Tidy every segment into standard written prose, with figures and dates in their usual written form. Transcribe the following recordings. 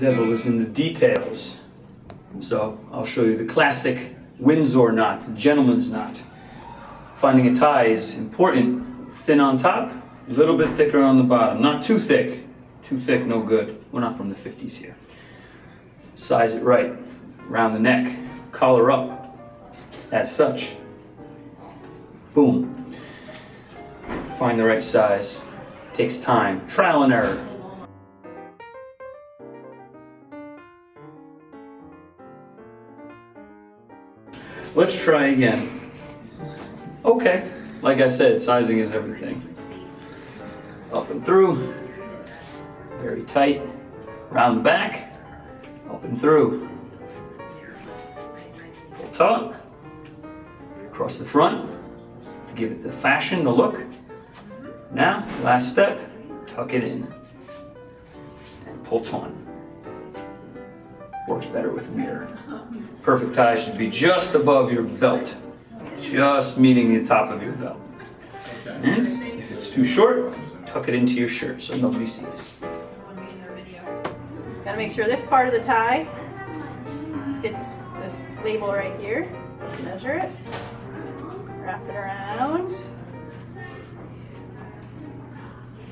devil is in the details. So I'll show you the classic Windsor knot, the gentleman's knot. Finding a tie is important. Thin on top, a little bit thicker on the bottom. Not too thick. Too thick, no good. We're not from the 50s here. Size it right. Around the neck. Collar up. As such. Boom. Find the right size. Takes time. Trial and error. Let's try again. Okay, like I said, sizing is everything. Up and through, very tight. Round the back, up and through. Pull taut, across the front, to give it the fashion, the look. Now, last step, tuck it in, and pull taut. Works better with a mirror. Perfect tie should be just above your belt. Just meeting the top of your belt. And if it's too short, tuck it into your shirt so nobody sees. Gotta make sure this part of the tie hits this label right here. Measure it. Wrap it around.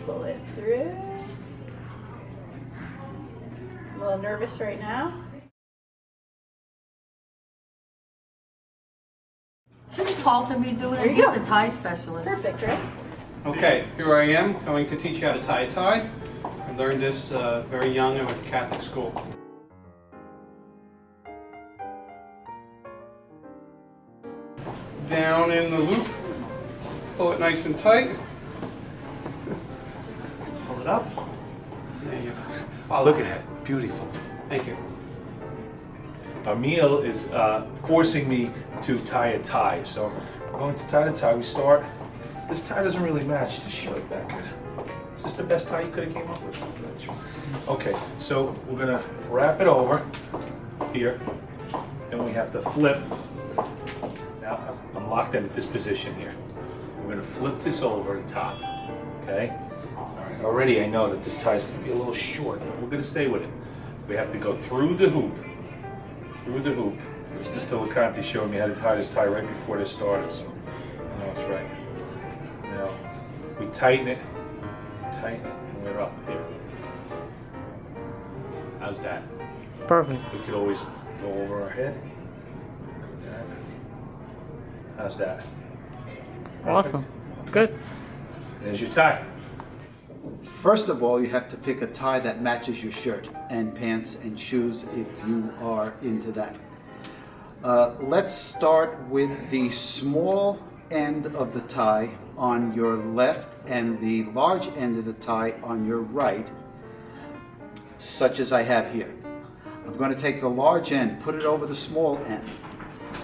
Pull it through. I'm a little nervous right now. Shouldn't Carlton be doing There it? you He's go. the tie specialist. Perfect, right? Okay, here I am going to teach you how to tie a tie. I learned this very young. I went to Catholic school. Down in the loop, pull it nice and tight. Pull it up. There you go. Oh, look at that. Beautiful. Thank you. Emil is forcing me to tie a tie. So I'm going to tie the tie. We start. This tie doesn't really match the shirt that good. Is this the best tie you could have came up with? Okay, so we're gonna wrap it over here. Then we have to flip. Now I'm locked in at this position here. We're gonna flip this over the top. Okay? All right. Already I know that this tie is gonna be a little short, but we're gonna stay with it. We have to go through the hoop. Through the hoop. Mr. LeConte showed me how to tie this tie right before this started, so I know it's right. Now, we tighten it, and we're up here. How's that? Perfect. We could always go over our head. How's that? Awesome. Good. There's your tie. First of all, you have to pick a tie that matches your shirt and pants and shoes if you are into that. Let's start with the small end of the tie on your left and the large end of the tie on your right, such as I have here. I'm going to take the large end, put it over the small end.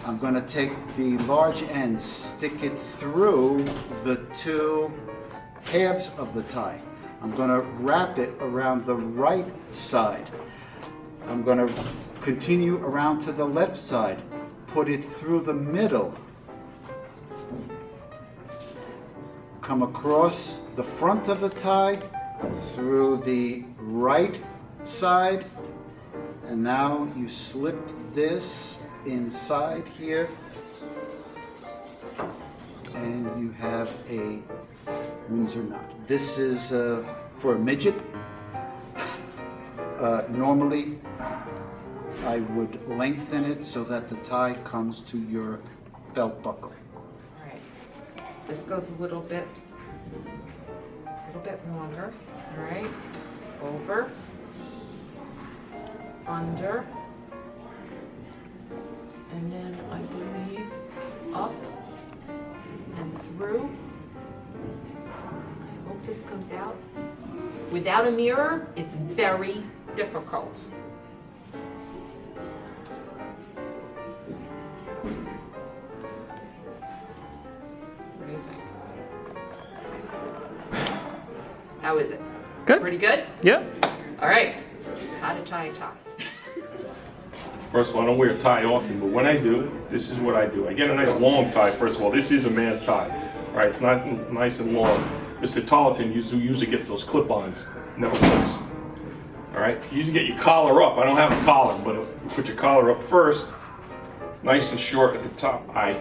I'm going to take the large end, stick it through the two halves of the tie. I'm going to wrap it around the right side. I'm going to continue around to the left side, put it through the middle, come across the front of the tie, through the right side, and now you slip this inside here, and you have a Windsor knot. This is for a midget. Normally, I would lengthen it so that the tie comes to your belt buckle. All right. This goes a little bit longer. All right. Over, under, and then I believe up and through. I hope this comes out. Without a mirror, it's very difficult. What do you think? How is it? Good. Pretty good? Yeah. All right. How to tie a tie. First of all, I don't wear a tie often, but when I do, this is what I do. I get a nice long tie, first of all. This is a man's tie. All right, it's nice and long. Mr. Tarleton usually gets those clip-ons. Never works. All All right, you usually get your collar up. I don't have a collar, but you put your collar up first, nice and short at the top. I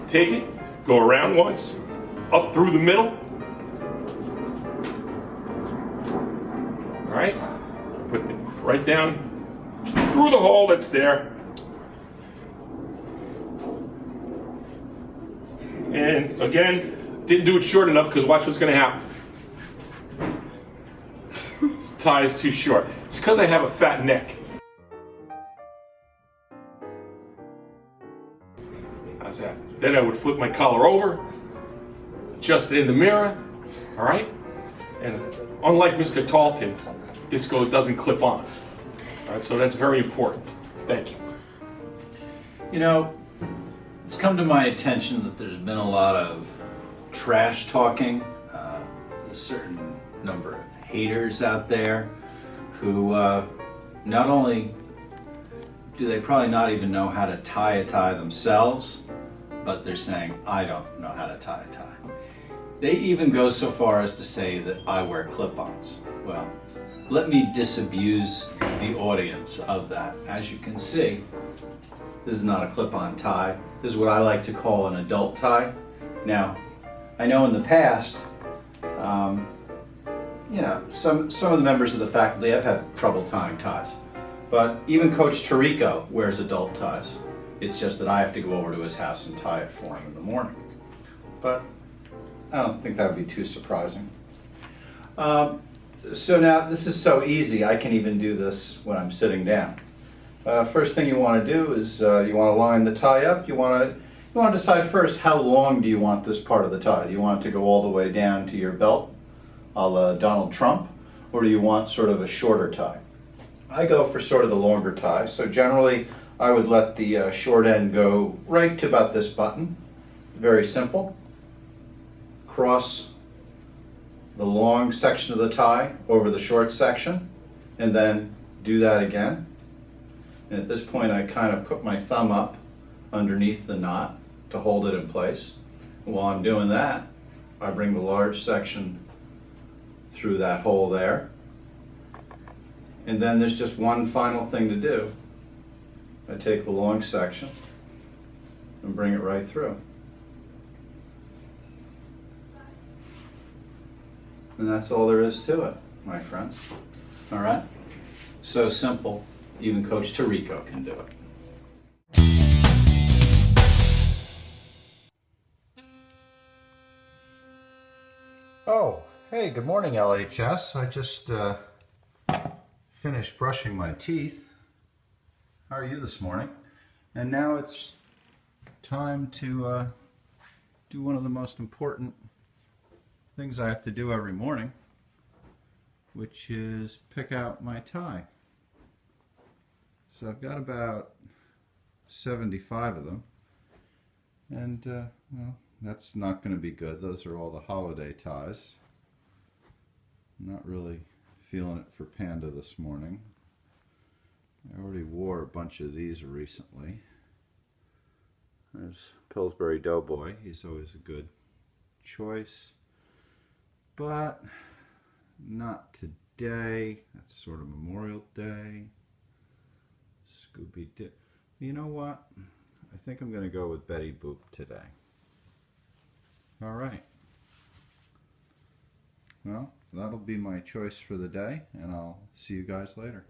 take it, go around once, up through the middle. All right, put it right down through the hole that's there. And again, didn't do it short enough because watch what's going to happen. Tie is too short. It's because I have a fat neck. How's that? Then I would flip my collar over, adjust it in the mirror, all right? And unlike Mr. Talton, this doesn't clip on. All right, so that's very important. Thank you. You know, it's come to my attention that there's been a lot of trash talking. There's a certain number of haters out there who not only do they probably not even know how to tie a tie themselves, but they're saying, I don't know how to tie a tie. They even go so far as to say that I wear clip-ons. Well, let me disabuse the audience of that. As you can see, this is not a clip-on tie. This is what I like to call an adult tie. Now, I know in the past, you know, some of the members of the faculty have had trouble tying ties. But even Coach Tirico wears adult ties. It's just that I have to go over to his house and tie it for him in the morning. But I don't think that would be too surprising. So now this is so easy, I can even do this when I'm sitting down. First thing you want to do is you want to line the tie up. You want to decide first how long do you want this part of the tie. Do you want it to go all the way down to your belt, a la Donald Trump, or do you want sort of a shorter tie? I go for sort of the longer tie. So generally I would let the short end go right to about this button. Very simple. Cross the long section of the tie over the short section, and then do that again. And at this point I kind of put my thumb up underneath the knot to hold it in place. And while I'm doing that, I bring the large section through that hole there. And then there's just one final thing to do. I take the long section and bring it right through. And that's all there is to it, my friends. All right? So simple, even Coach Tirico can do it. Oh, hey, good morning, LHS. I just finished brushing my teeth. How are you this morning? And now it's time to do one of the most important things I have to do every morning, which is pick out my tie. So I've got about 75 of them, and well, that's not going to be good. Those are all the holiday ties. I'm not really feeling it for Panda this morning. I already wore a bunch of these recently. There's Pillsbury Doughboy. He's always a good choice. But not today. That's sort of Memorial Day. Scooby-Doo. You know what? I think I'm going to go with Betty Boop today. All right. Well, that'll be my choice for the day, and I'll see you guys later.